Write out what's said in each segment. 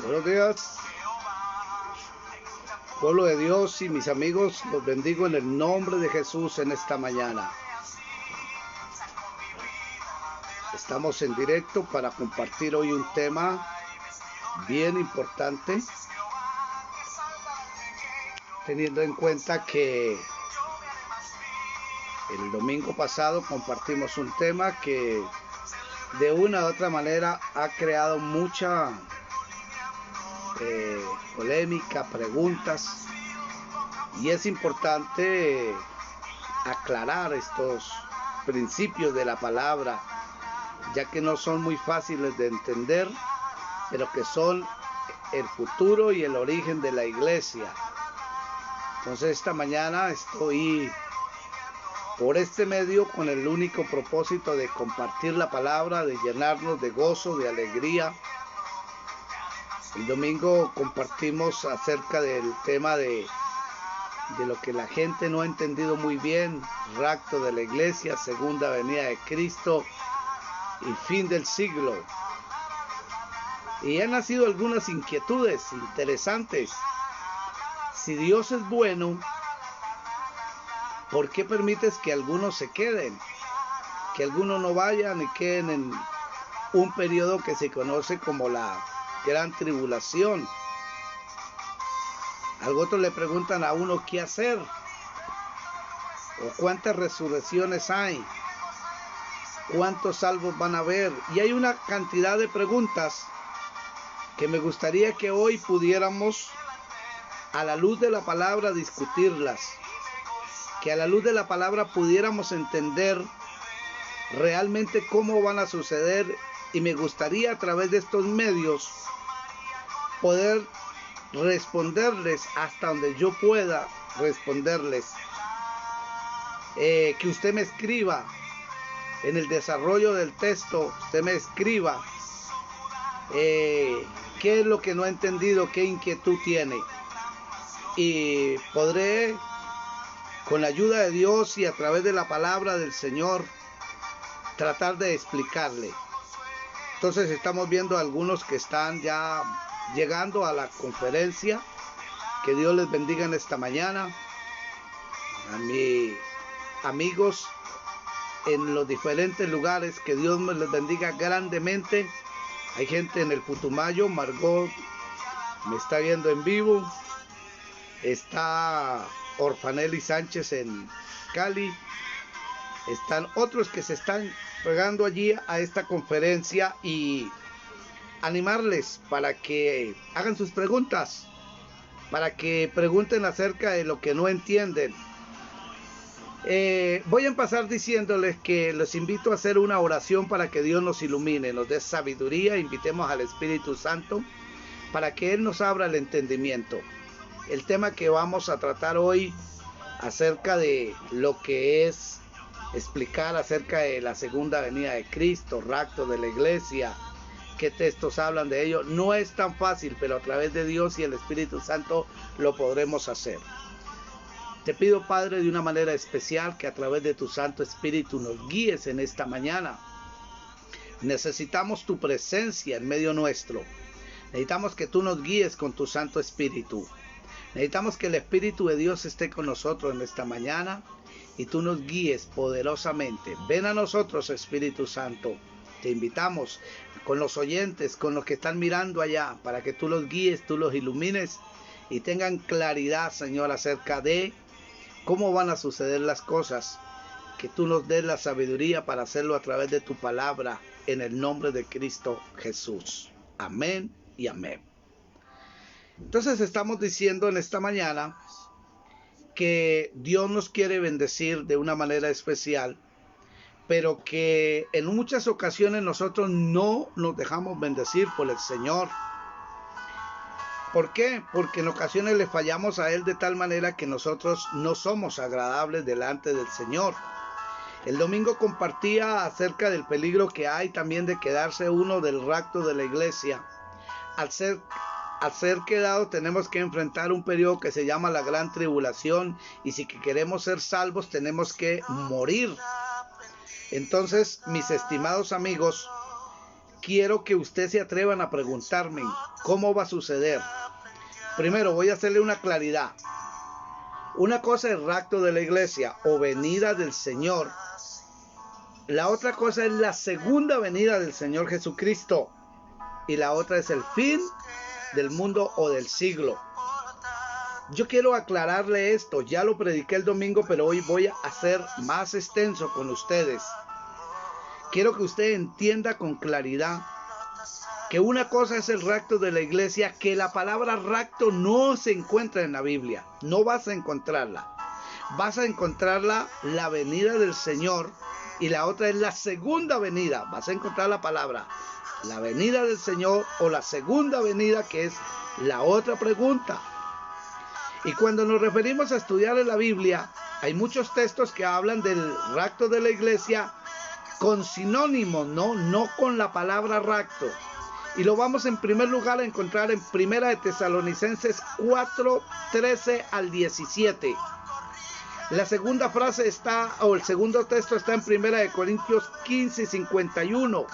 Buenos días, pueblo de Dios y mis amigos, los bendigo en el nombre de Jesús en esta mañana. Estamos en directo para compartir hoy un tema bien importante, teniendo en cuenta que el domingo pasado compartimos un tema que de una u otra manera ha creado mucha polémica, preguntas, y es importante aclarar estos principios de la palabra, ya que no son muy fáciles de entender, pero que son el futuro y el origen de la iglesia. Entonces esta mañana estoy por este medio con el único propósito de compartir la palabra, de llenarnos de gozo, de alegría. El domingo compartimos acerca del tema de lo que la gente no ha entendido muy bien: rapto de la iglesia, segunda venida de Cristo y fin del siglo. Y han nacido algunas inquietudes interesantes. Si Dios es bueno, ¿por qué permites que algunos se queden? Que algunos no vayan y queden en un periodo que se conoce como la gran tribulación. Algo otros le preguntan a uno qué hacer, o cuántas resurrecciones hay, cuántos salvos van a haber, y hay una cantidad de preguntas que me gustaría que hoy pudiéramos, a la luz de la palabra, discutirlas, que a la luz de la palabra pudiéramos entender realmente cómo van a suceder, y me gustaría a través de estos medios poder responderles hasta donde yo pueda responderles. Que usted me escriba en el desarrollo del texto, usted me escriba qué es lo que no ha entendido, qué inquietud tiene, y podré, con la ayuda de Dios y a través de la palabra del Señor, tratar de explicarle. Entonces estamos viendo algunos que están ya llegando a la conferencia. Que Dios les bendiga en esta mañana. A mis amigos en los diferentes lugares, que Dios me les bendiga grandemente. Hay gente en el Putumayo, Margot me está viendo en vivo. Está Orfanelli Sánchez en Cali. Están otros que se están pegando allí a esta conferencia, y animarles para que hagan sus preguntas, para que pregunten acerca de lo que no entienden. Voy a empezar diciéndoles que los invito a hacer una oración para que Dios nos ilumine, nos dé sabiduría. Invitemos al Espíritu Santo para que Él nos abra el entendimiento. El tema que vamos a tratar hoy, acerca de lo que es explicar acerca de la segunda venida de Cristo, rapto de la iglesia, qué textos hablan de ello, no es tan fácil, pero a través de Dios y el Espíritu Santo lo podremos hacer. Te pido, Padre, de una manera especial, que a través de tu Santo Espíritu nos guíes en esta mañana. Necesitamos tu presencia en medio nuestro. Necesitamos que tú nos guíes con tu Santo Espíritu. Necesitamos que el Espíritu de Dios esté con nosotros en esta mañana y tú nos guíes poderosamente. Ven a nosotros, Espíritu Santo. Te invitamos con los oyentes, con los que están mirando allá, para que tú los guíes, tú los ilumines y tengan claridad, Señor, acerca de cómo van a suceder las cosas. Que tú nos des la sabiduría para hacerlo a través de tu palabra, en el nombre de Cristo Jesús. Amén y amén. Entonces estamos diciendo en esta mañana que Dios nos quiere bendecir de una manera especial, pero que en muchas ocasiones nosotros no nos dejamos bendecir por el Señor. ¿Por qué? Porque en ocasiones le fallamos a Él de tal manera que nosotros no somos agradables delante del Señor. El domingo compartía acerca del peligro que hay también de quedarse uno del rapto de la iglesia. Al ser quedado, tenemos que enfrentar un periodo que se llama la gran tribulación, y si queremos ser salvos tenemos que morir. Entonces, mis estimados amigos, quiero que usted se atrevan a preguntarme cómo va a suceder. Primero voy a hacerle una claridad. Una cosa es rapto de la iglesia o venida del Señor. La otra cosa es la segunda venida del Señor Jesucristo. Y la otra es el fin del mundo o del siglo. Yo quiero aclararle esto. Ya lo prediqué el domingo, pero hoy voy a hacer más extenso con ustedes. Quiero que usted entienda con claridad que una cosa es el rapto de la iglesia, que la palabra rapto no se encuentra en la Biblia. No vas a encontrarla. Vas a encontrarla la venida del Señor, y la otra es la segunda venida. Vas a encontrar la palabra la venida del Señor o la segunda venida, que es la otra pregunta. Y cuando nos referimos a estudiar en la Biblia, hay muchos textos que hablan del rapto de la iglesia con sinónimos, no con la palabra rapto. Y lo vamos en primer lugar a encontrar en Primera de Tesalonicenses 4, 13 al 17. La segunda frase está, o el segundo texto está en Primera de Corintios 15, 51.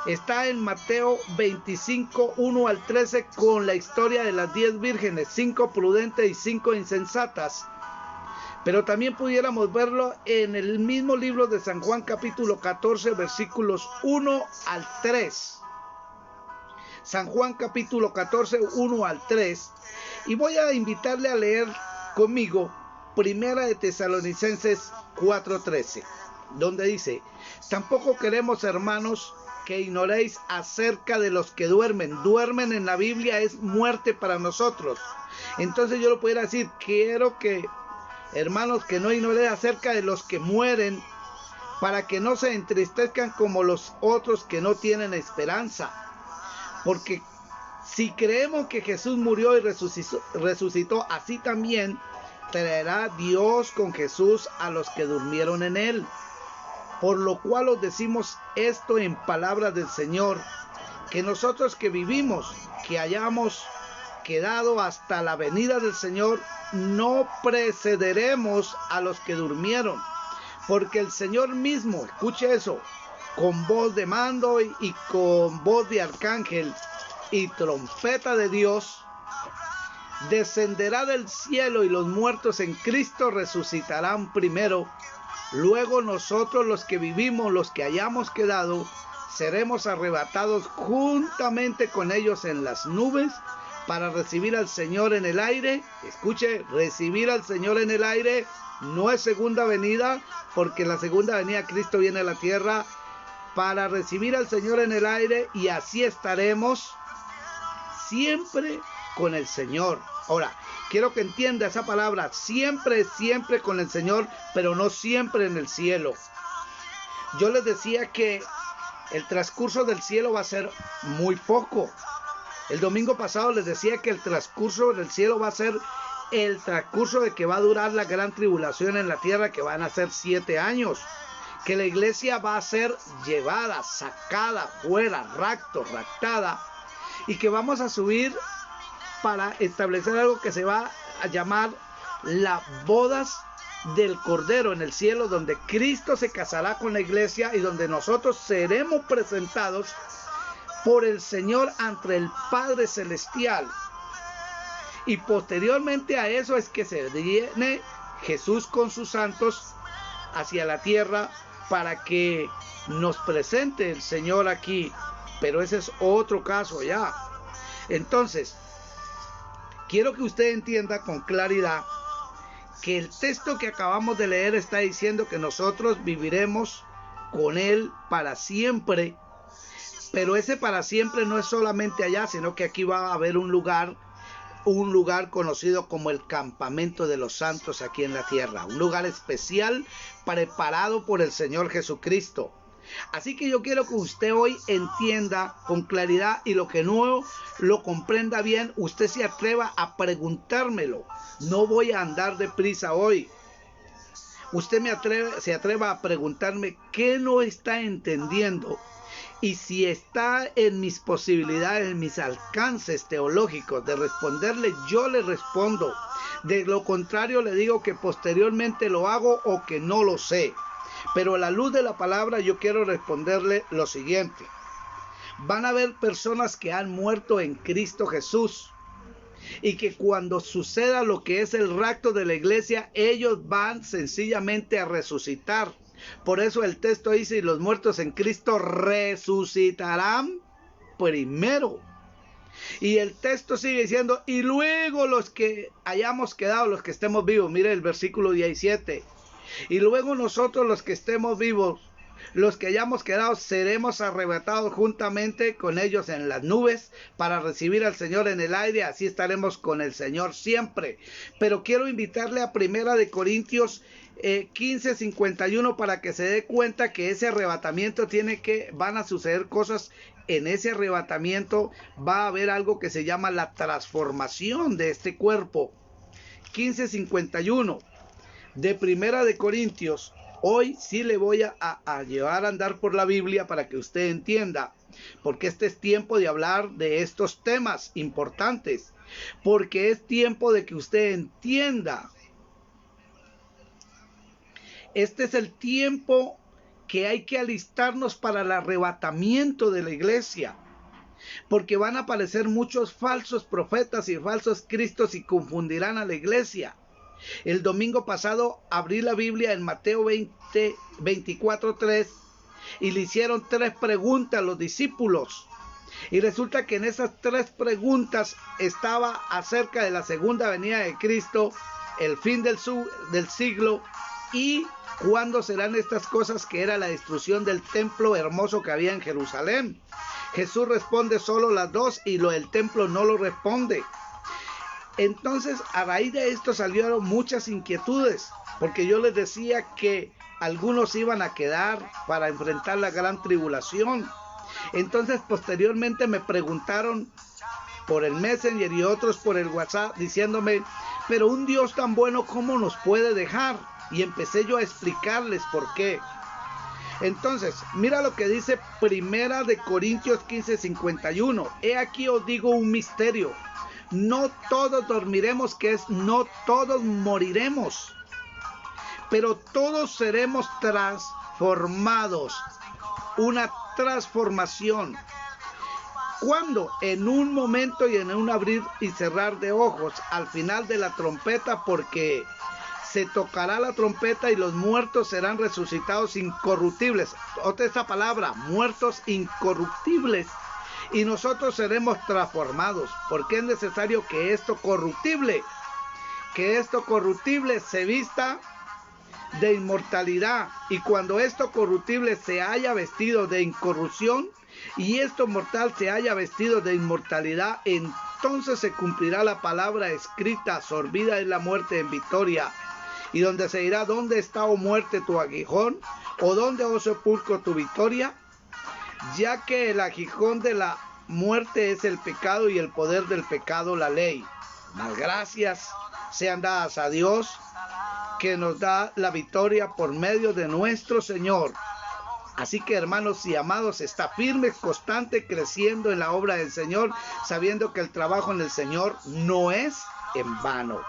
Está en Mateo 25, 1 al 13 con la historia de las 10 vírgenes, 5 prudentes y 5 insensatas. Pero también pudiéramos verlo en el mismo libro de San Juan capítulo 14 versículos 1 al 3. San Juan capítulo 14, 1 al 3. Y voy a invitarle a leer conmigo Primera de Tesalonicenses 4:13, donde dice: tampoco queremos, hermanos, que ignoréis acerca de los que duermen. Duermen en la Biblia es muerte para nosotros. Entonces yo lo pudiera decir, quiero que, hermanos, que no ignoréis acerca de los que mueren, para que no se entristezcan como los otros que no tienen esperanza. Porque si creemos que Jesús murió y resucitó, así también traerá Dios con Jesús a los que durmieron en él. Por lo cual os decimos esto en palabras del Señor, que nosotros que vivimos, que hayamos quedado hasta la venida del Señor, no precederemos a los que durmieron. Porque el Señor mismo, escuche eso, con voz de mando y con voz de arcángel y trompeta de Dios, descenderá del cielo, y los muertos en Cristo resucitarán primero. Luego nosotros, los que vivimos, los que hayamos quedado, seremos arrebatados juntamente con ellos en las nubes para recibir al Señor en el aire. Escuche, recibir al Señor en el aire no es segunda venida, porque en la segunda venida Cristo viene a la tierra para recibir al Señor en el aire, y así estaremos siempre con el Señor. Ahora, quiero que entienda esa palabra, siempre con el Señor, pero no siempre en el cielo. Yo les decía que el transcurso del cielo va a ser muy poco. El domingo pasado les decía que el transcurso del cielo va a ser el transcurso de que va a durar la gran tribulación en la tierra, que van a ser 7 años. Que la iglesia va a ser llevada, sacada fuera, raptada, y que vamos a subir para establecer algo que se va a llamar las bodas del Cordero en el cielo, donde Cristo se casará con la iglesia y donde nosotros seremos presentados por el Señor ante el Padre Celestial. Y posteriormente a eso es que se viene Jesús con sus santos hacia la tierra para que nos presente el Señor aquí. Pero ese es otro caso ya. Entonces, quiero que usted entienda con claridad que el texto que acabamos de leer está diciendo que nosotros viviremos con Él para siempre. Pero ese para siempre no es solamente allá, sino que aquí va a haber un lugar conocido como el campamento de los santos aquí en la tierra, un lugar especial preparado por el Señor Jesucristo. Así que yo quiero que usted hoy entienda con claridad, y lo que no lo comprenda bien, usted se atreva a preguntármelo. No voy a andar deprisa hoy. Usted se atreva a preguntarme qué no está entendiendo. Y si está en mis posibilidades, en mis alcances teológicos de responderle, yo le respondo. De lo contrario, le digo que posteriormente lo hago o que no lo sé. Pero a la luz de la palabra yo quiero responderle lo siguiente. Van a haber personas que han muerto en Cristo Jesús. Y que cuando suceda lo que es el rapto de la iglesia, ellos van sencillamente a resucitar. Por eso el texto dice, y los muertos en Cristo resucitarán primero. Y el texto sigue diciendo, y luego los que hayamos quedado, los que estemos vivos, mire el versículo 17, y luego nosotros los que estemos vivos, los que hayamos quedado, seremos arrebatados juntamente con ellos en las nubes para recibir al Señor en el aire, así estaremos con el Señor siempre. Pero quiero invitarle a 1 Corintios 15:51 para que se dé cuenta que ese arrebatamiento van a suceder cosas. En ese arrebatamiento va a haber algo que se llama la transformación de este cuerpo. 15:51 de 1 Corintios. Hoy sí le voy a llevar a andar por la Biblia para que usted entienda, porque este es tiempo de hablar de estos temas importantes, porque es tiempo de que usted entienda. Este es el tiempo que hay que alistarnos para el arrebatamiento de la iglesia, porque van a aparecer muchos falsos profetas y falsos cristos y confundirán a la iglesia. El domingo pasado abrí la Biblia en Mateo 24:3 y le hicieron 3 preguntas a los discípulos. Y resulta que en esas 3 preguntas estaba acerca de la segunda venida de Cristo, el fin del siglo y cuándo serán estas cosas, que era la destrucción del templo hermoso que había en Jerusalén. Jesús responde solo las 2 y lo del templo no lo responde. Entonces, a raíz de esto salieron muchas inquietudes, porque yo les decía que algunos iban a quedar para enfrentar la gran tribulación. Entonces, posteriormente me preguntaron por el Messenger y otros por el WhatsApp, diciéndome, pero un Dios tan bueno, ¿cómo nos puede dejar? Y empecé yo a explicarles por qué. Entonces, mira lo que dice 1 Corintios 15:51. He aquí os digo un misterio. No todos dormiremos, que es no todos moriremos, pero todos seremos transformados. Una transformación. ¿Cuándo? En un momento y en un abrir y cerrar de ojos, al final de la trompeta, porque se tocará la trompeta y los muertos serán resucitados incorruptibles. Otra esta palabra, muertos incorruptibles. Y nosotros seremos transformados, porque es necesario que esto corruptible se vista de inmortalidad. Y cuando esto corruptible se haya vestido de incorrupción y esto mortal se haya vestido de inmortalidad, entonces se cumplirá la palabra escrita: sorbida es la muerte en victoria. Y donde se dirá: ¿dónde está, oh muerte, tu aguijón? ¿O dónde, oh sepulcro, tu victoria? Ya que el aguijón de la muerte es el pecado y el poder del pecado la ley. Mas gracias sean dadas a Dios, que nos da la victoria por medio de nuestro Señor. Así que, hermanos y amados, está firme, constante, creciendo en la obra del Señor, sabiendo que el trabajo en el Señor no es en vano.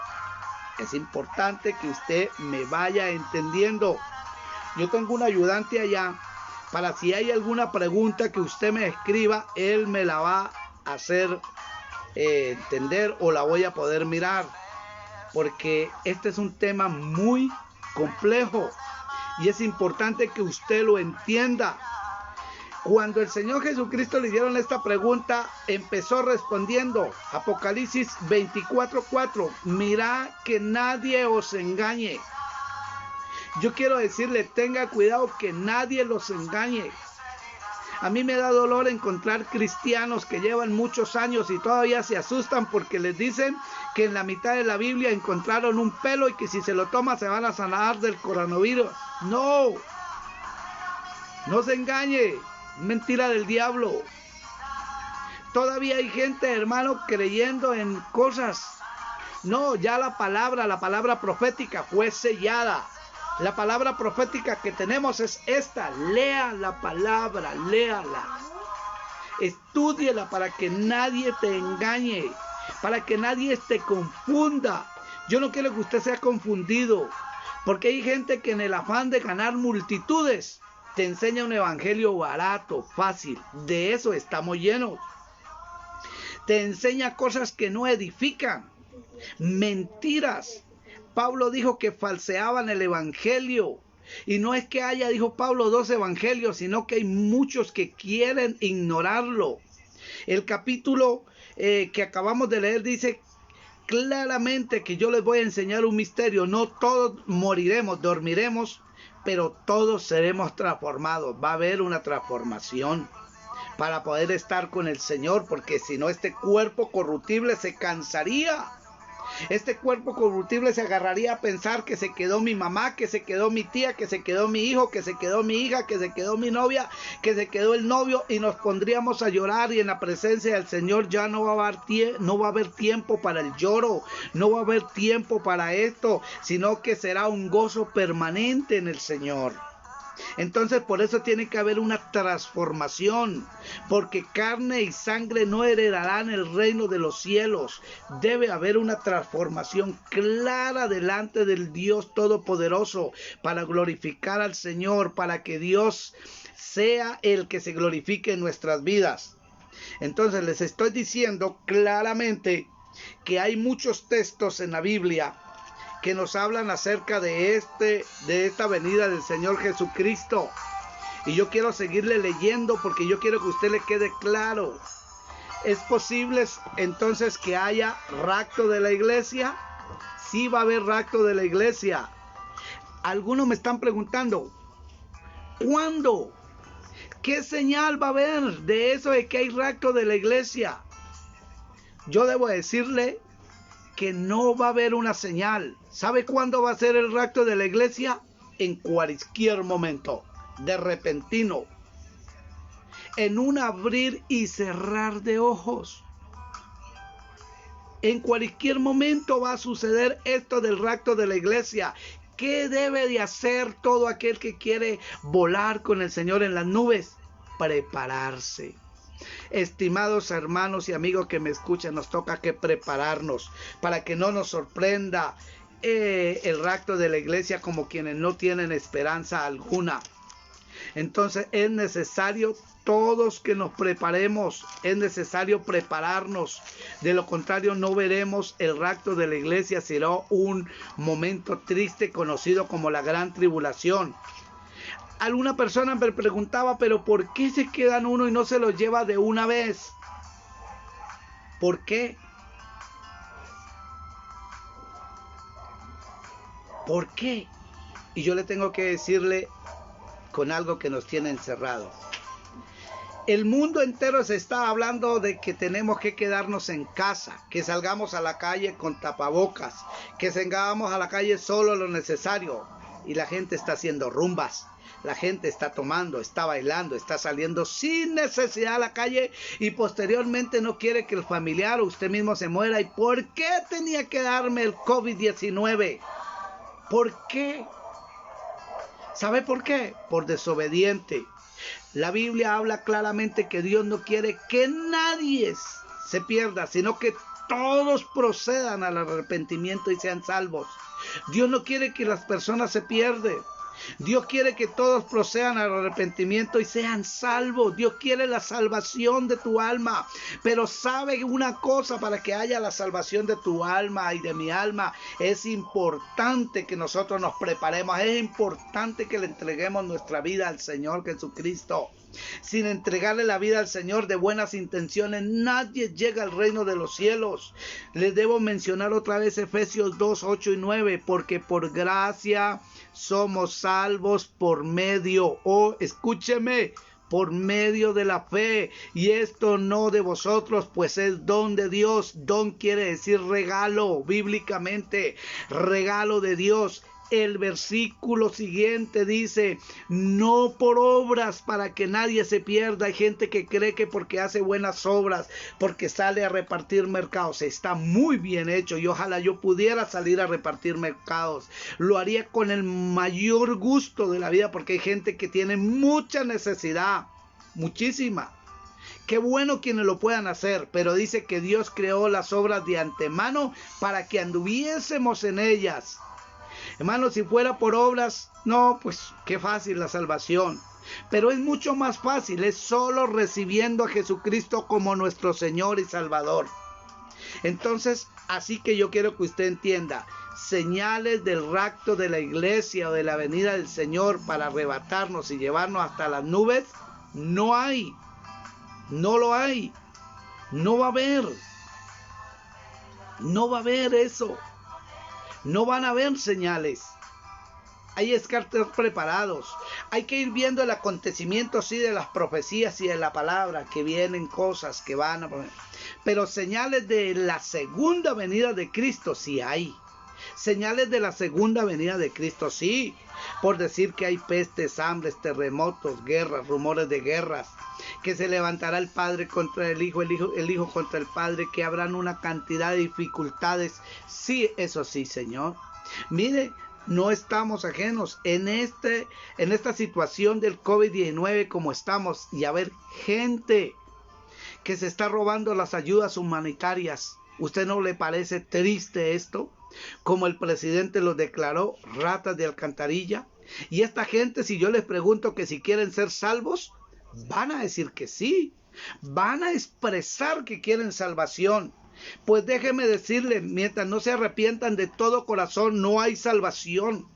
Es importante que usted me vaya entendiendo. Yo tengo un ayudante allá, para si hay alguna pregunta que usted me escriba, él me la va a hacer entender o la voy a poder mirar, porque este es un tema muy complejo y es importante que usted lo entienda. Cuando el Señor Jesucristo le dieron esta pregunta, empezó respondiendo, Apocalipsis 24:4, mirad que nadie os engañe. Yo quiero decirle, tenga cuidado que nadie los engañe. A mí me da dolor encontrar cristianos que llevan muchos años y todavía se asustan porque les dicen que en la mitad de la Biblia encontraron un pelo y que si se lo toman se van a sanar del coronavirus. No se engañe, mentira del diablo. Todavía hay gente, hermano, creyendo en cosas. No, ya la palabra profética fue sellada. La palabra profética que tenemos es esta. Lea la palabra, léala. Estúdiela para que nadie te engañe, para que nadie te confunda. Yo no quiero que usted sea confundido, porque hay gente que en el afán de ganar multitudes Te enseña un evangelio barato, fácil. De eso estamos llenos. Te enseña cosas que no edifican. Mentiras. Pablo dijo que falseaban el evangelio. Y no es que haya, dijo Pablo, 2 evangelios, sino que hay muchos que quieren ignorarlo. El capítulo que acabamos de leer dice claramente que yo les voy a enseñar un misterio. No todos moriremos, dormiremos, pero todos seremos transformados. Va a haber una transformación para poder estar con el Señor, porque si no, este cuerpo corruptible se cansaría. Este cuerpo corruptible se agarraría a pensar que se quedó mi mamá, que se quedó mi tía, que se quedó mi hijo, que se quedó mi hija, que se quedó mi novia, que se quedó el novio, y nos pondríamos a llorar, y en la presencia del Señor ya no va a haber tiempo para el lloro, no va a haber tiempo para esto, sino que será un gozo permanente en el Señor. Entonces por eso tiene que haber una transformación, porque carne y sangre no heredarán el reino de los cielos. Debe haber una transformación clara delante del Dios Todopoderoso para glorificar al Señor, para que Dios sea el que se glorifique en nuestras vidas. Entonces les estoy diciendo claramente que hay muchos textos en la Biblia que nos hablan acerca de esta venida del Señor Jesucristo. Y yo quiero seguirle leyendo porque yo quiero que a usted le quede claro. ¿Es posible entonces que haya rapto de la iglesia? Sí va a haber rapto de la iglesia. Algunos me están preguntando, ¿cuándo? ¿Qué señal va a haber de eso de que hay rapto de la iglesia? Yo debo decirle que no va a haber una señal. ¿Sabe cuándo va a ser el rapto de la iglesia? En cualquier momento, de repentino, en un abrir y cerrar de ojos. En cualquier momento va a suceder esto del rapto de la iglesia. ¿Qué debe de hacer todo aquel que quiere volar con el Señor en las nubes? Prepararse. Estimados hermanos y amigos que me escuchan, nos toca que prepararnos para que no nos sorprenda el rapto de la iglesia como quienes no tienen esperanza alguna. Entonces es necesario todos que nos preparemos, es necesario prepararnos. De lo contrario no veremos el rapto de la iglesia, será un momento triste conocido como la gran tribulación. Alguna persona me preguntaba, pero ¿por qué se quedan uno y no se los lleva de una vez? ¿Por qué? ¿Por qué? Y yo le tengo que decirle con algo que nos tiene encerrados. El mundo entero se está hablando de que tenemos que quedarnos en casa, que salgamos a la calle con tapabocas, que salgamos a la calle solo lo necesario. Y la gente está haciendo rumbas. La gente está tomando, está bailando, está saliendo sin necesidad a la calle y posteriormente no quiere que el familiar o usted mismo se muera. ¿Y por qué tenía que darme el COVID-19? ¿Por qué? ¿Sabe por qué? Por desobediente. La Biblia habla claramente que Dios no quiere que nadie se pierda, sino que todos procedan al arrepentimiento y sean salvos. Dios no quiere que las personas se pierdan. Dios quiere que todos procedan al arrepentimiento y sean salvos. Dios quiere la salvación de tu alma. Pero sabe una cosa, para que haya la salvación de tu alma y de mi alma, es importante que nosotros nos preparemos. Es importante que le entreguemos nuestra vida al Señor Jesucristo. Sin entregarle la vida al Señor de buenas intenciones, nadie llega al reino de los cielos. Les debo mencionar otra vez Efesios 2, 8 y 9, porque por gracia somos salvos por medio, escúcheme, por medio de la fe, y esto no de vosotros, pues es don de Dios. Don quiere decir regalo, bíblicamente, regalo de Dios. El versículo siguiente dice, no por obras para que nadie se pierda. Hay gente que cree que porque hace buenas obras, porque sale a repartir mercados, está muy bien hecho, y ojalá yo pudiera salir a repartir mercados. Lo haría con el mayor gusto de la vida, porque hay gente que tiene mucha necesidad, muchísima. Qué bueno quienes lo puedan hacer, pero dice que Dios creó las obras de antemano para que anduviésemos en ellas. Hermanos, si fuera por obras, no, pues qué fácil la salvación. Pero es mucho más fácil, es solo recibiendo a Jesucristo como nuestro Señor y Salvador. Entonces, así que yo quiero que usted entienda, señales del rapto de la iglesia o de la venida del Señor para arrebatarnos y llevarnos hasta las nubes, no hay, no lo hay, no va a haber, no va a haber eso, no van a haber señales. Hay que estar preparados. Hay que ir viendo el acontecimiento, sí, de las profecías y de la palabra, que vienen cosas que van a... Pero señales de la segunda venida de Cristo sí hay. Señales de la segunda venida de Cristo sí. Por decir que hay pestes, hambres, terremotos, guerras, rumores de guerras. Que se levantará el padre contra el hijo contra el padre. Que habrán una cantidad de dificultades. Sí, eso sí, Señor. Mire, no estamos ajenos en esta situación del COVID-19 como estamos. Y a ver, gente que se está robando las ayudas humanitarias. ¿Usted no le parece triste esto? Como el presidente lo declaró, ratas de alcantarilla. Y esta gente, si yo les pregunto que si quieren ser salvos, van a decir que sí. Van a expresar que quieren salvación. Pues déjeme decirles, mientras no se arrepientan de todo corazón, no hay salvación.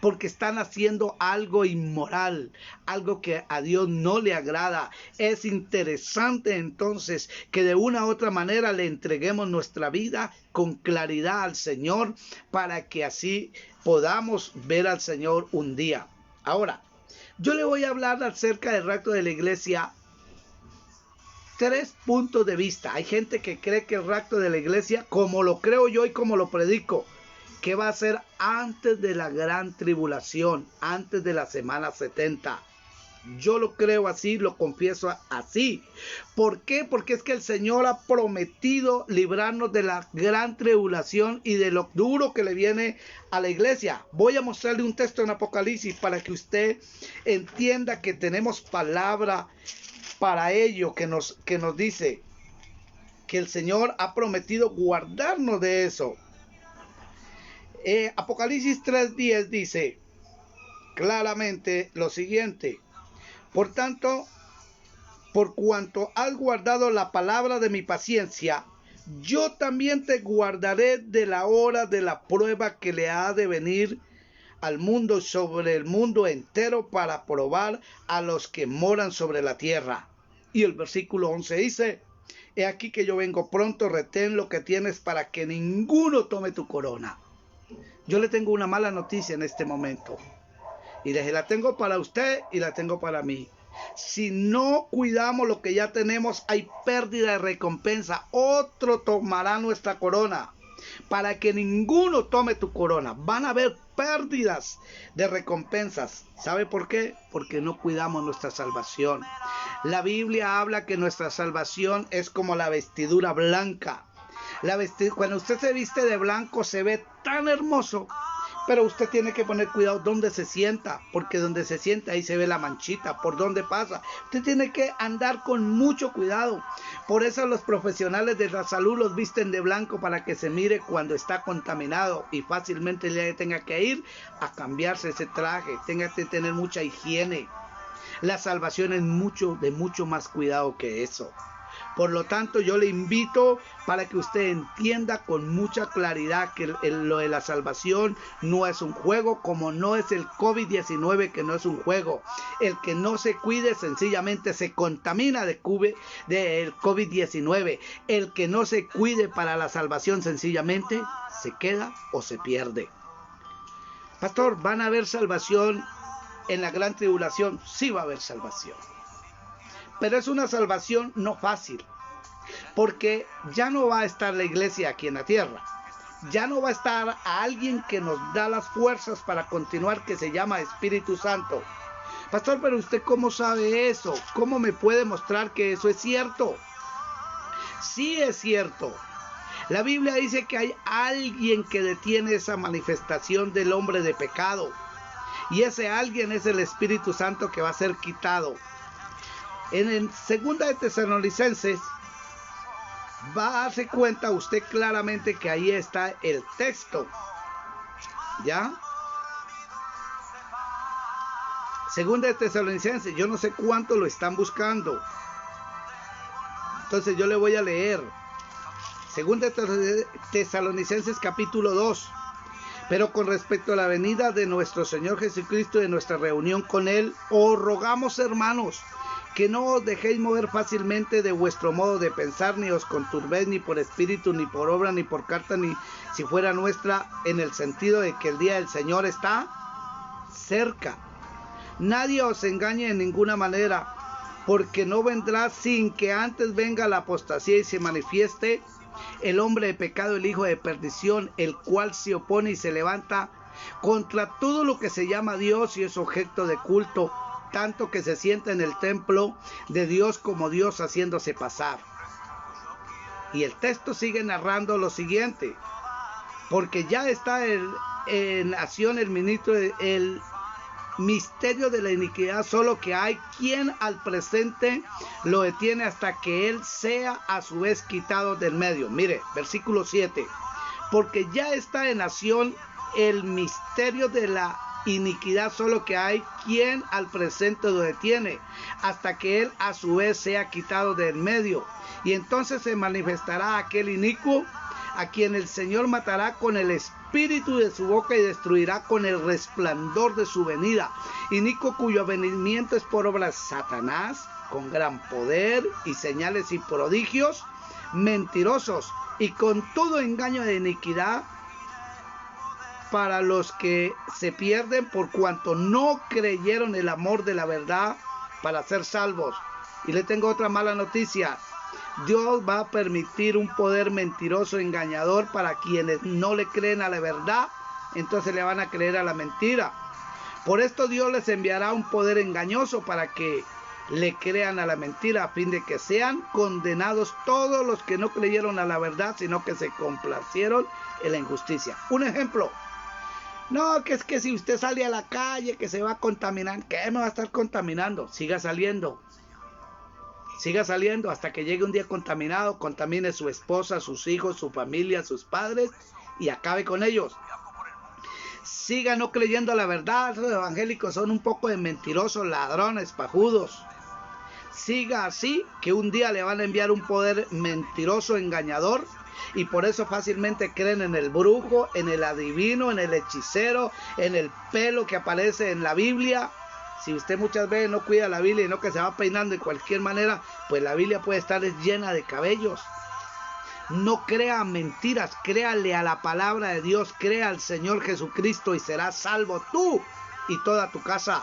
Porque están haciendo algo inmoral, algo que a Dios no le agrada. Es interesante entonces que de una u otra manera le entreguemos nuestra vida con claridad al Señor, para que así podamos ver al Señor un día. Ahora, yo le voy a hablar acerca del rapto de la iglesia. 3 puntos de vista. Hay gente que cree que el rapto de la iglesia, como lo creo yo y como lo predico, que va a ser antes de la gran tribulación, antes de la semana 70. Yo lo creo así, lo confieso así. ¿Por qué? Porque es que el Señor ha prometido librarnos de la gran tribulación y de lo duro que le viene a la iglesia. Voy a mostrarle un texto en Apocalipsis para que usted entienda que tenemos palabra para ello, que nos dice que el Señor ha prometido guardarnos de eso. Apocalipsis 3:10 dice claramente lo siguiente: por tanto, por cuanto has guardado la palabra de mi paciencia, yo también te guardaré de la hora de la prueba que le ha de venir al mundo, sobre el mundo entero, para probar a los que moran sobre la tierra. Y el versículo 11 dice: he aquí que yo vengo pronto, retén lo que tienes para que ninguno tome tu corona. Yo le tengo una mala noticia en este momento. Y la tengo para usted y la tengo para mí. Si no cuidamos lo que ya tenemos, hay pérdida de recompensa. Otro tomará nuestra corona. Para que ninguno tome tu corona. Van a haber pérdidas de recompensas. ¿Sabe por qué? Porque no cuidamos nuestra salvación. La Biblia habla que nuestra salvación es como la vestidura blanca. Cuando usted se viste de blanco se ve tan hermoso, pero usted tiene que poner cuidado donde se sienta, porque donde se sienta ahí se ve la manchita, por donde pasa. Usted tiene que andar con mucho cuidado. Por eso los profesionales de la salud los visten de blanco, para que se mire cuando está contaminado y fácilmente le tenga que ir a cambiarse ese traje, tenga que tener mucha higiene. La salvación es de mucho más cuidado que eso. Por lo tanto, yo le invito para que usted entienda con mucha claridad que lo de la salvación no es un juego, como no es el COVID-19, que no es un juego. El que no se cuide sencillamente se contamina del COVID-19. El que no se cuide para la salvación sencillamente se queda o se pierde. Pastor, ¿van a haber salvación en la gran tribulación? Sí, va a haber salvación. Pero es una salvación no fácil, porque ya no va a estar la iglesia aquí en la tierra. Ya no va a estar a alguien que nos da las fuerzas para continuar, que se llama Espíritu Santo. Pastor, pero ¿usted cómo sabe eso? ¿Cómo me puede mostrar que eso es cierto? Sí es cierto. La Biblia dice que hay alguien que detiene esa manifestación del hombre de pecado. Y ese alguien es el Espíritu Santo, que va a ser quitado. En el 2 de Tesalonicenses va a darse cuenta usted claramente que ahí está el texto. ¿Ya? Segunda de Tesalonicenses, yo no sé cuánto lo están buscando. Entonces yo le voy a leer. Segunda de Tesalonicenses capítulo 2. Pero con respecto a la venida de nuestro Señor Jesucristo y de nuestra reunión con Él, os rogamos, hermanos, que no os dejéis mover fácilmente de vuestro modo de pensar, ni os conturbéis ni por espíritu, ni por obra, ni por carta, ni si fuera nuestra, en el sentido de que el día del Señor está cerca. Nadie os engañe en ninguna manera, porque no vendrá sin que antes venga la apostasía y se manifieste el hombre de pecado, el hijo de perdición, el cual se opone y se levanta contra todo lo que se llama Dios y es objeto de culto, tanto que se sienta en el templo de Dios como Dios haciéndose pasar. Y el texto sigue narrando lo siguiente: porque ya está en acción el misterio de la iniquidad, solo que hay quien al presente lo detiene hasta que él sea a su vez quitado del medio. Mire, versículo 7. Porque ya está en acción el misterio de la iniquidad, solo que hay quien al presente lo detiene hasta que él a su vez sea quitado del medio. Y entonces se manifestará aquel inicuo, a quien el Señor matará con el espíritu de su boca y destruirá con el resplandor de su venida. Inicuo cuyo avenimiento es por obra de Satanás, con gran poder y señales y prodigios, mentirosos y con todo engaño de iniquidad para los que se pierden, por cuanto no creyeron el amor de la verdad para ser salvos. Y le tengo otra mala noticia: Dios va a permitir un poder mentiroso, engañador, para quienes no le creen a la verdad, entonces le van a creer a la mentira. Por esto Dios les enviará un poder engañoso para que le crean a la mentira, a fin de que sean condenados todos los que no creyeron a la verdad, sino que se complacieron en la injusticia. Un ejemplo: no, que es que si usted sale a la calle, que se va a contaminar. ¿Qué me va a estar contaminando? Siga saliendo hasta que llegue un día contaminado, contamine su esposa, sus hijos, su familia, sus padres y acabe con ellos. Siga no creyendo la verdad. Los evangélicos son un poco de mentirosos, ladrones, pajudos. Siga así, que un día le van a enviar un poder mentiroso, engañador, y por eso fácilmente creen en el brujo, en el adivino, en el hechicero, en el pelo que aparece en la Biblia. Si usted muchas veces no cuida la Biblia y no que se va peinando de cualquier manera, pues la Biblia puede estar llena de cabellos. No crea mentiras, créale a la palabra de Dios, crea al Señor Jesucristo y serás salvo tú y toda tu casa.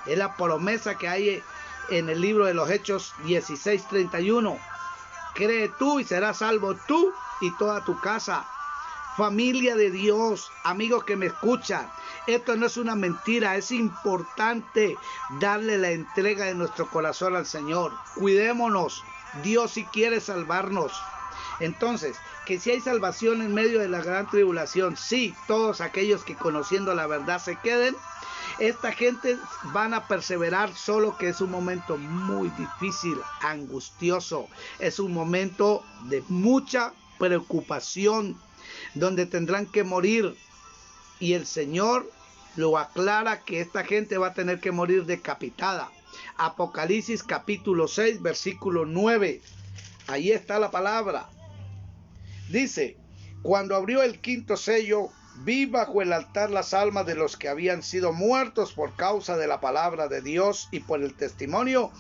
Es la promesa que hay en el libro de los Hechos 16:31. Cree tú y serás salvo tú y toda tu casa. Familia de Dios, amigos que me escuchan, esto no es una mentira, es importante darle la entrega de nuestro corazón al Señor. Cuidémonos, Dios sí quiere salvarnos. Entonces, que si hay salvación en medio de la gran tribulación, sí, todos aquellos que conociendo la verdad se queden, esta gente van a perseverar, solo que es un momento muy difícil, angustioso, es un momento de mucha preocupación, donde tendrán que morir, y el Señor lo aclara que esta gente va a tener que morir decapitada. Apocalipsis capítulo 6, versículo 9, ahí está la palabra. Dice: cuando abrió el quinto sello, vi bajo el altar las almas de los que habían sido muertos por causa de la palabra de Dios y por el testimonio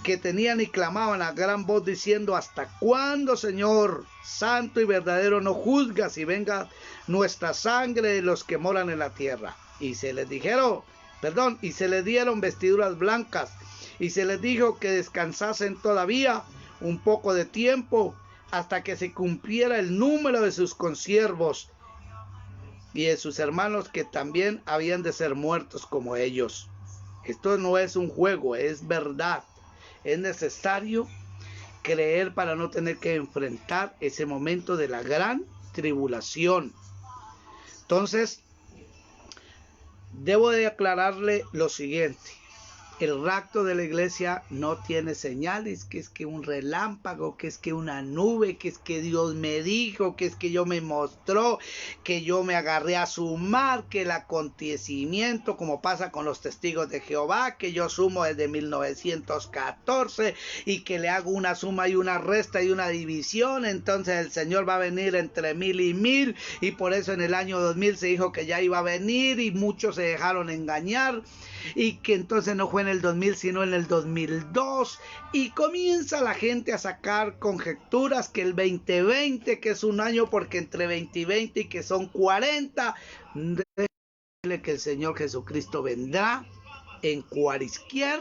que tenían, y clamaban a gran voz diciendo: ¿hasta cuándo, Señor, santo y verdadero, no juzgas y venga nuestra sangre de los que moran en la tierra? Y se les dieron vestiduras blancas, y se les dijo que descansasen todavía un poco de tiempo, hasta que se cumpliera el número de sus consiervos y de sus hermanos, que también habían de ser muertos como ellos. Esto no es un juego, es verdad. Es necesario creer para no tener que enfrentar ese momento de la gran tribulación. Entonces, debo de aclararle lo siguiente: El rapto de la iglesia no tiene señales, que es que un relámpago, que es que una nube, que es que Dios me dijo, que es que yo me mostró, que yo me agarré a sumar, que el acontecimiento, como pasa con los testigos de Jehová, que yo sumo desde 1914 y que le hago una suma y una resta y una división, entonces el Señor va a venir entre 1000 y 1000 y por eso en el año 2000 se dijo que ya iba a venir y muchos se dejaron engañar y que entonces no fue en el 2000 sino en el 2002 y comienza la gente a sacar conjeturas que el 2020 que es un año porque entre 2020 y que son 40 que el Señor Jesucristo vendrá en cualquier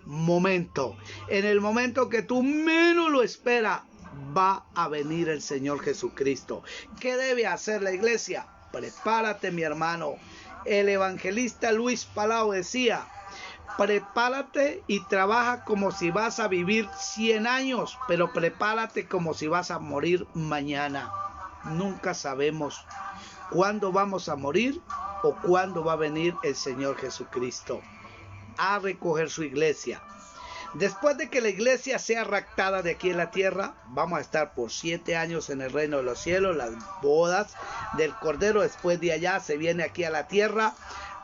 momento, en el momento que tú menos lo esperas va a venir el Señor Jesucristo. ¿Qué debe hacer la iglesia? Prepárate, mi hermano. El evangelista Luis Palau decía: prepárate y trabaja como si vas a vivir 100 años, pero prepárate como si vas a morir mañana. Nunca sabemos cuándo vamos a morir o cuándo va a venir el Señor Jesucristo a recoger su iglesia. Después de que la iglesia sea raptada de aquí en la tierra, vamos a estar por 7 años en el reino de los cielos, las bodas del Cordero. Después de allá se viene aquí a la tierra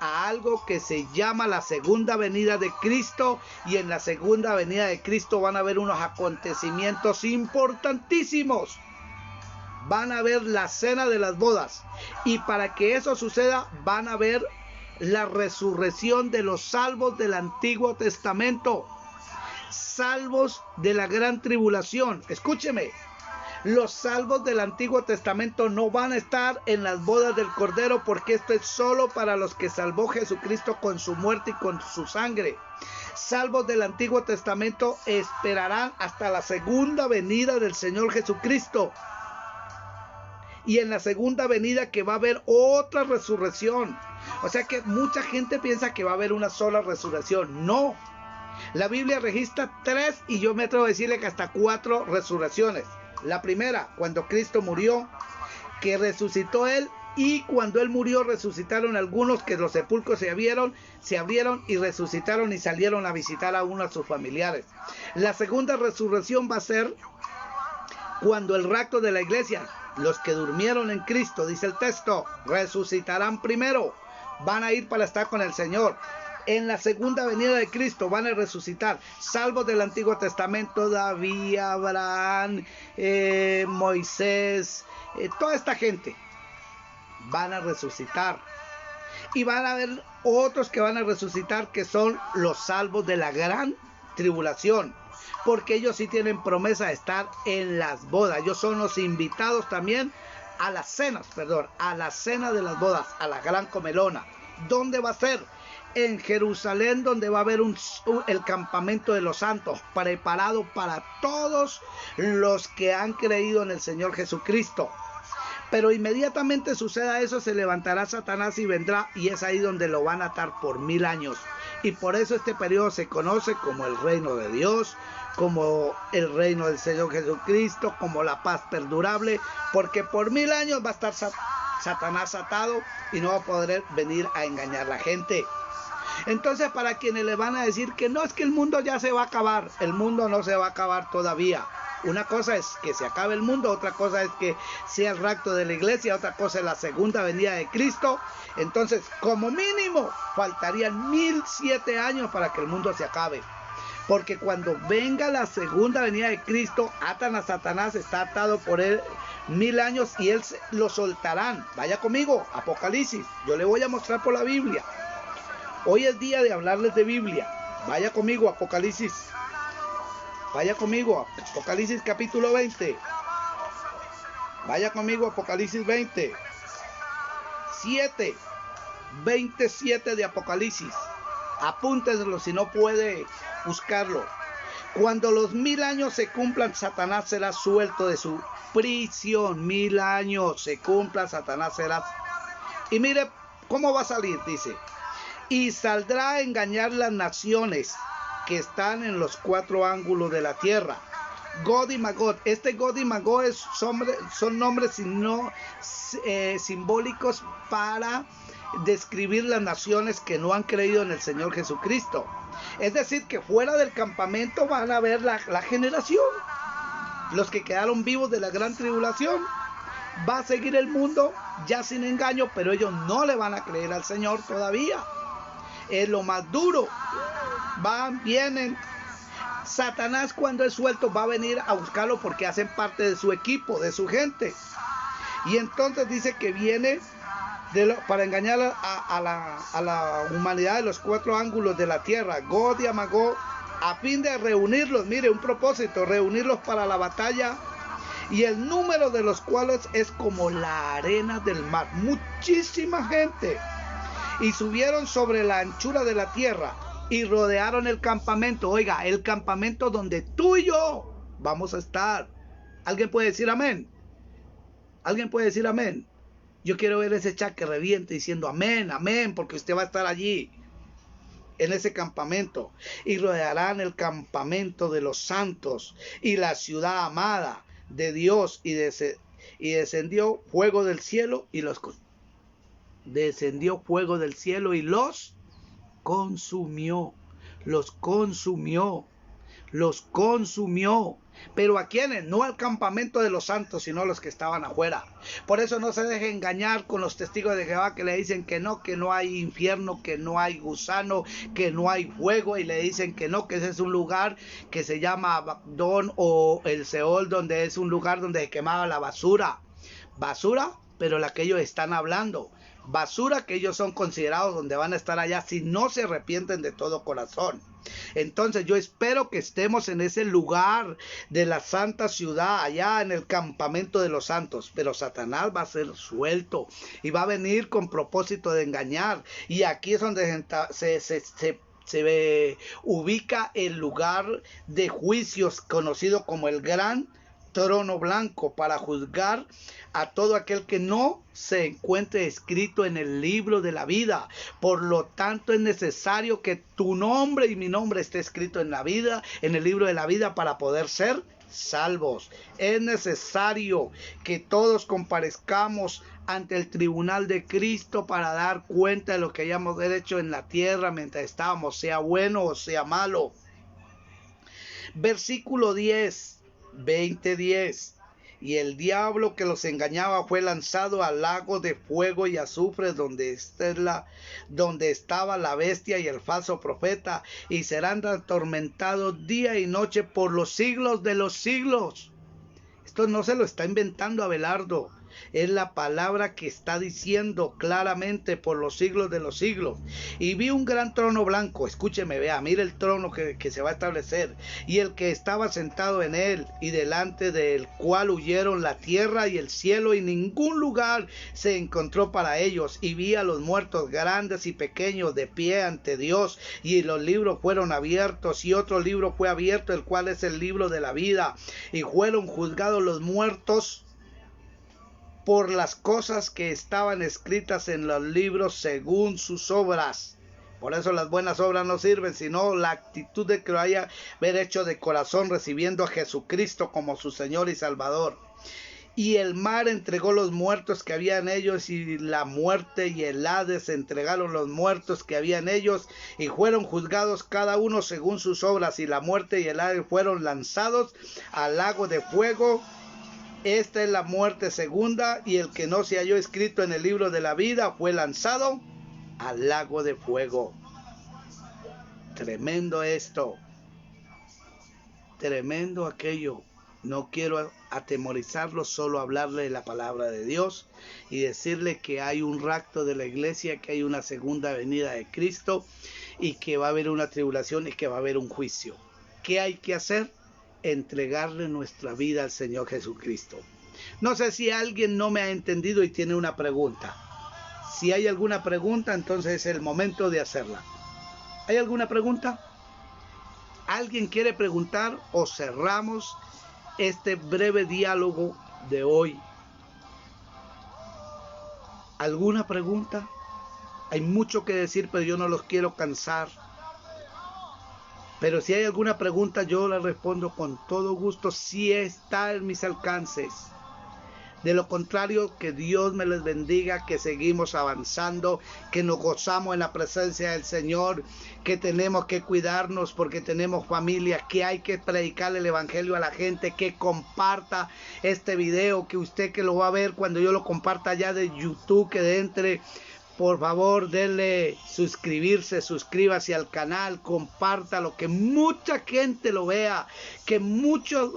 a algo que se llama la segunda venida de Cristo, y en la segunda venida de Cristo van a haber unos acontecimientos importantísimos. Van a ver la cena de las bodas, y para que eso suceda van a ver la resurrección de los salvos del Antiguo Testamento, salvos de la gran tribulación. Escúcheme, los salvos del Antiguo Testamento no van a estar en las bodas del Cordero, porque esto es solo para los que salvó Jesucristo con su muerte y con su sangre. Salvos del Antiguo Testamento esperarán hasta la segunda venida del Señor Jesucristo. Y en la segunda venida que va a haber otra resurrección. O sea que mucha gente piensa que va a haber una sola resurrección. No. La Biblia registra 3 y yo me atrevo a decirle que hasta 4 resurrecciones. La primera, cuando Cristo murió, que resucitó Él, y cuando Él murió resucitaron algunos, que los sepulcros se abrieron y resucitaron y salieron a visitar a uno de sus familiares. La segunda resurrección va a ser cuando el rapto de la iglesia, los que durmieron en Cristo, dice el texto, resucitarán primero, van a ir para estar con el Señor. En la segunda venida de Cristo van a resucitar salvos del Antiguo Testamento, David, Abraham, Moisés, toda esta gente van a resucitar. Y van a haber otros que van a resucitar, que son los salvos de la gran tribulación, porque ellos sí tienen promesa de estar en las bodas. Ellos son los invitados también a las cenas, a la cena de las bodas, a la gran comelona. ¿Dónde va a ser? En Jerusalén, donde va a haber el campamento de los santos, preparado para todos los que han creído en el Señor Jesucristo. Pero inmediatamente suceda eso, se levantará Satanás y vendrá, y es ahí donde lo van a atar por 1000 años. Y por eso este periodo se conoce como el reino de Dios, como el reino del Señor Jesucristo, como la paz perdurable, porque por 1000 años va a estar Satanás atado y no va a poder venir a engañar a la gente. Entonces, para quienes le van a decir que no, es que el mundo ya se va a acabar, el mundo no se va a acabar todavía. Una cosa es que se acabe el mundo, otra cosa es que sea el rapto de la iglesia, otra cosa es la segunda venida de Cristo. Entonces, como mínimo, faltarían 1007 años para que el mundo se acabe. Porque cuando venga la segunda venida de Cristo, atan a Satanás, está atado por él 1000 años y él lo soltarán. Vaya conmigo, Apocalipsis, yo le voy a mostrar por la Biblia. Hoy es día de hablarles de Biblia. Vaya conmigo, Apocalipsis. Vaya conmigo, Apocalipsis capítulo 20. Vaya conmigo, Apocalipsis 20. 27 de Apocalipsis. Apúntenlo si no puede buscarlo. Cuando los 1000 años se cumplan, Satanás será suelto de su prisión. 1000 años se cumplan, Satanás será. Y mire cómo va a salir, dice. Y saldrá a engañar las naciones que están en los 4 ángulos de la tierra. Gog y Magog. Este Gog y Magog son nombres simbólicos para describir las naciones que no han creído en el Señor Jesucristo. Es decir, que fuera del campamento van a ver la generación. Los que quedaron vivos de la gran tribulación. Va a seguir el mundo ya sin engaño, pero ellos no le van a creer al Señor todavía. Es lo más duro. Vienen. Satanás, cuando es suelto, va a venir a buscarlo porque hacen parte de su equipo, de su gente. Y entonces dice que viene para engañar a la humanidad de los 4 ángulos de la tierra, Gog y Magog, a fin de reunirlos. Mire, un propósito, reunirlos para la batalla, y el número de los cuales es como la arena del mar. Muchísima gente. Y subieron sobre la anchura de la tierra y rodearon el campamento. Oiga, el campamento donde tú y yo vamos a estar. ¿Alguien puede decir amén? ¿Alguien puede decir amén? Yo quiero ver ese chat que reviente diciendo amén, amén, porque usted va a estar allí, en ese campamento. Y rodearán el campamento de los santos y la ciudad amada de Dios, y descendió fuego del cielo y los consumió. Los consumió. ¿Pero a quiénes? No al campamento de los santos, sino a los que estaban afuera. Por eso no se deje engañar con los testigos de Jehová que le dicen que no hay infierno, que no hay gusano, que no hay fuego, y le dicen que no, que ese es un lugar que se llama Abdón o el Seol, donde es un lugar donde se quemaba la basura. Basura, pero la que ellos están hablando. Basura que ellos son considerados donde van a estar allá si no se arrepienten de todo corazón. Entonces yo espero que estemos en ese lugar de la santa ciudad, allá en el campamento de los santos. Pero Satanás va a ser suelto y va a venir con propósito de engañar. Y aquí es donde se ubica el lugar de juicios conocido como el gran trono blanco, para juzgar a todo aquel que no se encuentre escrito en el libro de la vida. Por lo tanto, es necesario que tu nombre y mi nombre esté escrito en la vida, en el libro de la vida, para poder ser salvos. Es necesario que todos comparezcamos ante el tribunal de Cristo para dar cuenta de lo que hayamos hecho en la tierra mientras estábamos, sea bueno o sea malo. Versículo 10. 20:10. Y el diablo que los engañaba fue lanzado al lago de fuego y azufre, donde estaba la bestia y el falso profeta, y serán atormentados día y noche por los siglos de los siglos. Esto no se lo está inventando Abelardo. Es la palabra que está diciendo claramente por los siglos de los siglos. Y vi un gran trono blanco. Escúcheme, vea, mire el trono que se va a establecer. Y el que estaba sentado en él, y delante del cual huyeron la tierra y el cielo, y ningún lugar se encontró para ellos. Y vi a los muertos grandes y pequeños de pie ante Dios. Y los libros fueron abiertos, y otro libro fue abierto, el cual es el libro de la vida. Y fueron juzgados los muertos por las cosas que estaban escritas en los libros según sus obras. Por eso las buenas obras no sirven, sino la actitud de que lo haya haber hecho de corazón, recibiendo a Jesucristo como su Señor y Salvador. Y el mar entregó los muertos que había en ellos, y la muerte y el Hades entregaron los muertos que había en ellos, y fueron juzgados cada uno según sus obras, y la muerte y el Hades fueron lanzados al lago de fuego. Esta es la muerte segunda, y el que no se halló escrito en el libro de la vida fue lanzado al lago de fuego. Tremendo esto. Tremendo aquello. No quiero atemorizarlo, solo hablarle de la palabra de Dios y decirle que hay un rapto de la iglesia, que hay una segunda venida de Cristo, y que va a haber una tribulación y que va a haber un juicio. ¿Qué hay que hacer? Entregarle nuestra vida al Señor Jesucristo. No sé si alguien no me ha entendido y tiene una pregunta. Si hay alguna pregunta, entonces es el momento de hacerla. ¿Hay alguna pregunta? ¿Alguien quiere preguntar o cerramos este breve diálogo de hoy? ¿Alguna pregunta? Hay mucho que decir, pero yo no los quiero cansar. Pero si hay alguna pregunta, yo la respondo con todo gusto, si está en mis alcances. De lo contrario, que Dios me les bendiga, que seguimos avanzando, que nos gozamos en la presencia del Señor, que tenemos que cuidarnos porque tenemos familia, que hay que predicar el evangelio a la gente, que comparta este video, que usted que lo va a ver cuando yo lo comparta allá de YouTube, que entre. Por favor, denle suscríbase al canal, compártalo, que mucha gente lo vea, que muchas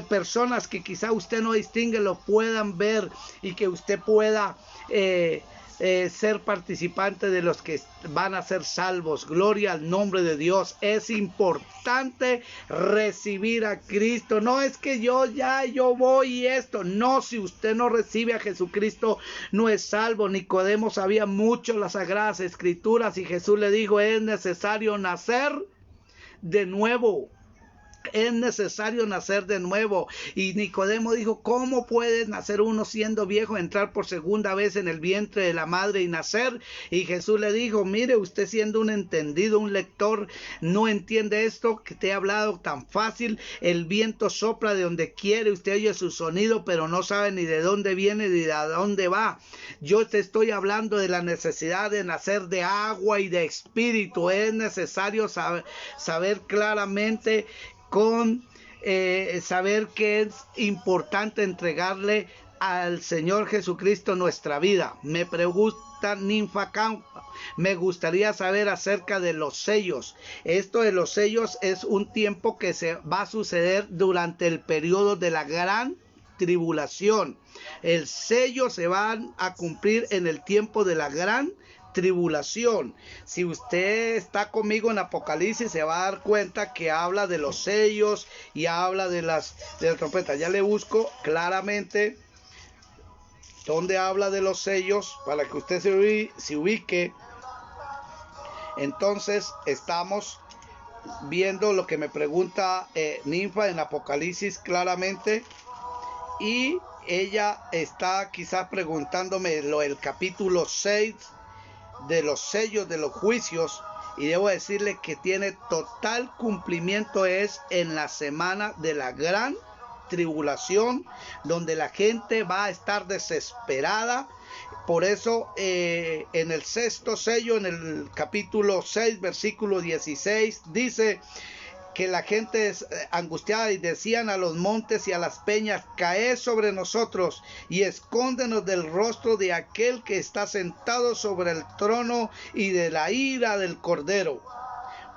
personas que quizá usted no distingue lo puedan ver y que usted pueda ser participante de los que van a ser salvos. Gloria al nombre de Dios. Es importante recibir a Cristo. No es que yo voy y esto. No, si usted no recibe a Jesucristo, no es salvo. Nicodemo sabía mucho las Sagradas Escrituras y Jesús le dijo, es necesario nacer de nuevo. Es necesario nacer de nuevo. Y Nicodemo dijo, ¿cómo puede nacer uno siendo viejo, entrar por segunda vez en el vientre de la madre y nacer? Y Jesús le dijo, mire, usted siendo un entendido, un lector, no entiende esto que te he hablado tan fácil. El viento sopla de donde quiere, usted oye su sonido, pero no sabe ni de dónde viene ni de dónde va. Yo te estoy hablando de la necesidad de nacer de agua y de espíritu. Es necesario saber claramente saber que es importante entregarle al Señor Jesucristo nuestra vida. Me pregunta Ninfa Campa, me gustaría saber acerca de los sellos. Esto de los sellos es un tiempo que se va a suceder durante el periodo de la gran tribulación. El sello se va a cumplir en el tiempo de la gran tribulación. Si usted está conmigo en Apocalipsis, se va a dar cuenta que habla de los sellos y habla de las trompetas. Ya le busco claramente donde habla de los sellos para que usted se ubique. Entonces estamos viendo lo que me pregunta Ninfa en Apocalipsis claramente, y ella está quizás preguntándome el capítulo 6 de los sellos de los juicios, y debo decirle que tiene total cumplimiento. Es en la semana de la gran tribulación, donde la gente va a estar desesperada. Por eso en el sexto sello, en el capítulo 6 versículo 16, dice que la gente es angustiada y decían a los montes y a las peñas, caed sobre nosotros y escóndenos del rostro de aquel que está sentado sobre el trono y de la ira del Cordero,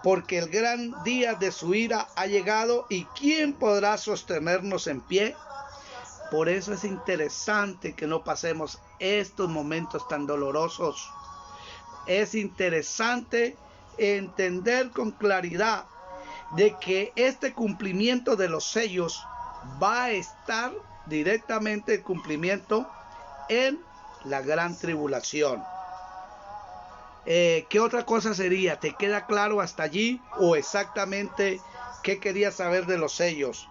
porque el gran día de su ira ha llegado, y ¿quién podrá sostenernos en pie? Por eso es interesante que no pasemos estos momentos tan dolorosos. Es interesante entender con claridad de que este cumplimiento de los sellos va a estar directamente el cumplimiento en la gran tribulación. ¿Qué otra cosa sería? ¿Te queda claro hasta allí? ¿O exactamente qué querías saber de los sellos?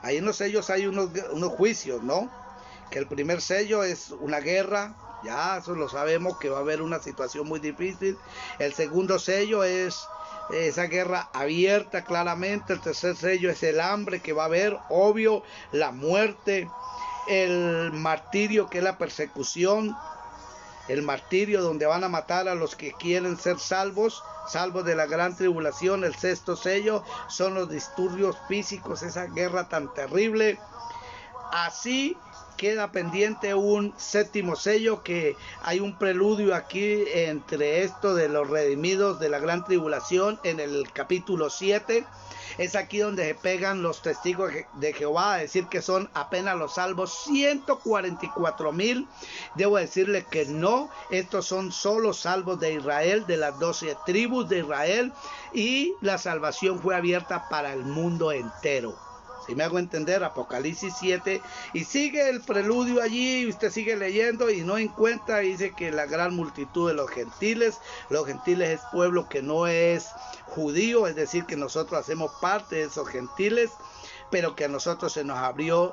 Ahí en los sellos hay unos juicios, ¿no? Que el primer sello es una guerra. Ya eso lo sabemos, que va a haber una situación muy difícil. El segundo sello es esa guerra abierta claramente. El tercer sello es el hambre que va a haber, obvio, la muerte, el martirio, que es la persecución, el martirio donde van a matar a los que quieren ser salvos de la gran tribulación. El sexto sello son los disturbios físicos, esa guerra tan terrible. Así queda pendiente un séptimo sello, que hay un preludio aquí entre esto de los redimidos de la gran tribulación en el capítulo 7. Es aquí donde se pegan los testigos de Jehová, a decir que son apenas los salvos 144,000. Debo decirle que no, estos son solo salvos de Israel, de las 12 tribus de Israel, y la salvación fue abierta para el mundo entero. Si me hago entender, Apocalipsis 7, y sigue el preludio allí, y usted sigue leyendo y no encuentra, dice que la gran multitud de los gentiles es pueblo que no es judío, es decir, que nosotros hacemos parte de esos gentiles, pero que a nosotros se nos abrió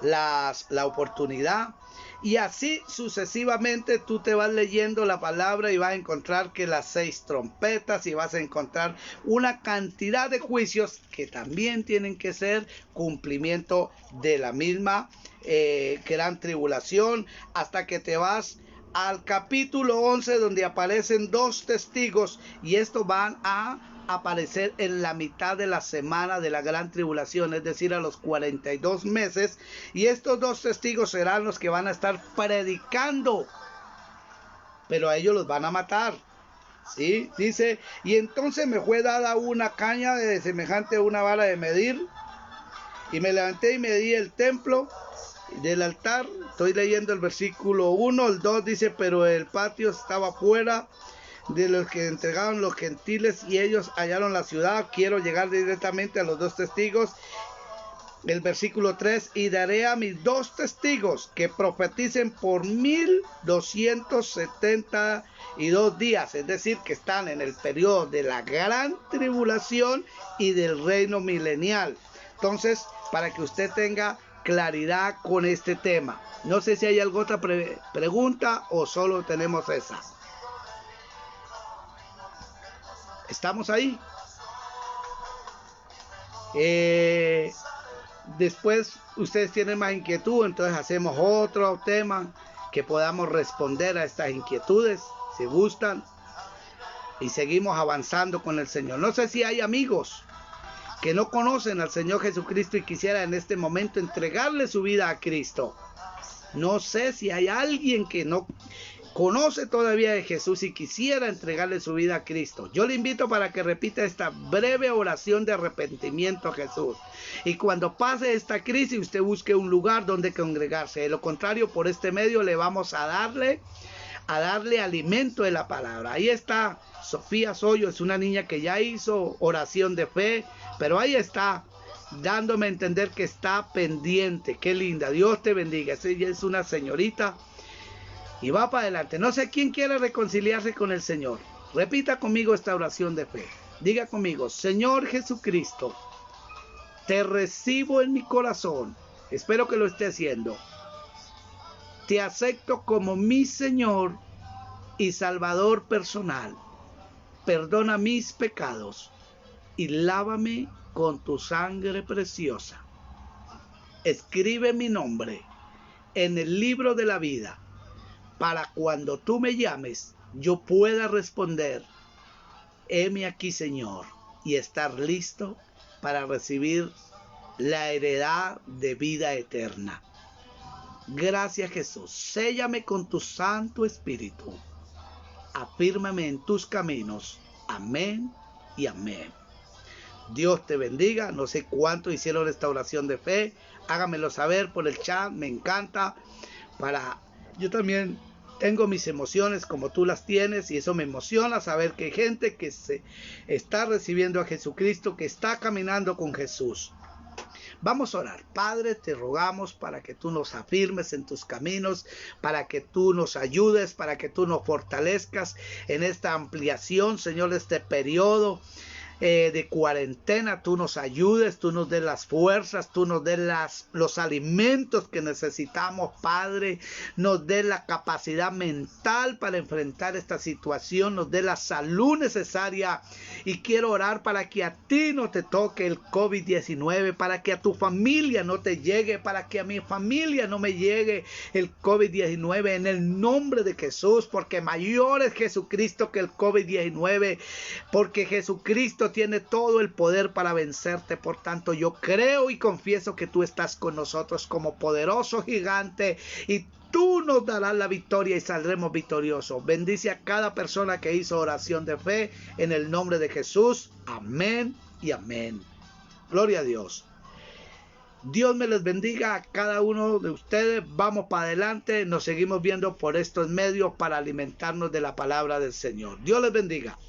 la oportunidad. Y así sucesivamente tú te vas leyendo la palabra y vas a encontrar que las 6 trompetas, y vas a encontrar una cantidad de juicios que también tienen que ser cumplimiento de la misma gran tribulación, hasta que te vas al capítulo 11, donde aparecen 2 testigos, y estos van a aparecer en la mitad de la semana de la gran tribulación, es decir, a los 42 meses, y estos 2 testigos serán los que van a estar predicando, pero a ellos los van a matar. ¿Sí? Dice, y entonces me fue dada una caña de semejante a una vara de medir, y me levanté y medí el templo del altar. Estoy leyendo el versículo 1, el 2 dice, pero el patio estaba fuera de los que entregaron los gentiles, y ellos hallaron la ciudad. Quiero llegar directamente a los 2 testigos. El versículo 3, y daré a mis 2 testigos que profeticen por 1272 días, es decir, que están en el periodo de la gran tribulación y del reino milenial. Entonces, para que usted tenga claridad con este tema. No sé si hay alguna otra pregunta o solo tenemos esa. ¿Estamos ahí? Después ustedes tienen más inquietud, entonces hacemos otro tema que podamos responder a estas inquietudes, si gustan, y seguimos avanzando con el Señor. No sé si hay amigos que no conocen al Señor Jesucristo y quisiera en este momento entregarle su vida a Cristo. No sé si hay alguien que no conoce todavía de Jesús y quisiera entregarle su vida a Cristo. Yo le invito para que repita esta breve oración de arrepentimiento a Jesús. Y cuando pase esta crisis, usted busque un lugar donde congregarse. De lo contrario, por este medio le vamos a darle alimento de la palabra. Ahí está Sofía Soyo, es una niña que ya hizo oración de fe, pero ahí está, dándome a entender que está pendiente. Qué linda, Dios te bendiga. Ella es una señorita y va para adelante. No sé quién quiere reconciliarse con el Señor. Repita conmigo esta oración de fe. Diga conmigo: Señor Jesucristo, te recibo en mi corazón. Espero que lo esté haciendo. Te acepto como mi Señor y Salvador personal. Perdona mis pecados y lávame con tu sangre preciosa. Escribe mi nombre en el libro de la vida, para cuando tú me llames, yo pueda responder: heme aquí, Señor, y estar listo para recibir la heredad de vida eterna. Gracias, Jesús. Séllame con tu Santo Espíritu. Afírmame en tus caminos. Amén y amén. Dios te bendiga. No sé cuánto hicieron esta oración de fe. Háganmelo saber por el chat. Me encanta. Yo también tengo mis emociones como tú las tienes, y eso me emociona saber que hay gente que se está recibiendo a Jesucristo, que está caminando con Jesús. Vamos a orar. Padre, te rogamos para que tú nos afirmes en tus caminos, para que tú nos ayudes, para que tú nos fortalezcas en esta ampliación, Señor, de este periodo de cuarentena. Tú nos ayudes, tú nos des las fuerzas, tú nos des los alimentos que necesitamos, Padre. Nos des la capacidad mental para enfrentar esta situación, nos des la salud necesaria. Y quiero orar para que a ti no te toque el COVID-19, para que a tu familia no te llegue, para que a mi familia no me llegue el COVID-19, en el nombre de Jesús, porque mayor es Jesucristo que el COVID-19, porque Jesucristo tiene todo el poder para vencerte. Por tanto, yo creo y confieso que tú estás con nosotros como poderoso gigante, y tú nos darás la victoria y saldremos victoriosos. Bendice a cada persona que hizo oración de fe en el nombre de Jesús. Amén y amén. Gloria a Dios. Dios me les bendiga a cada uno de ustedes. Vamos para adelante. Nos seguimos viendo por estos medios para alimentarnos de la palabra del Señor. Dios les bendiga.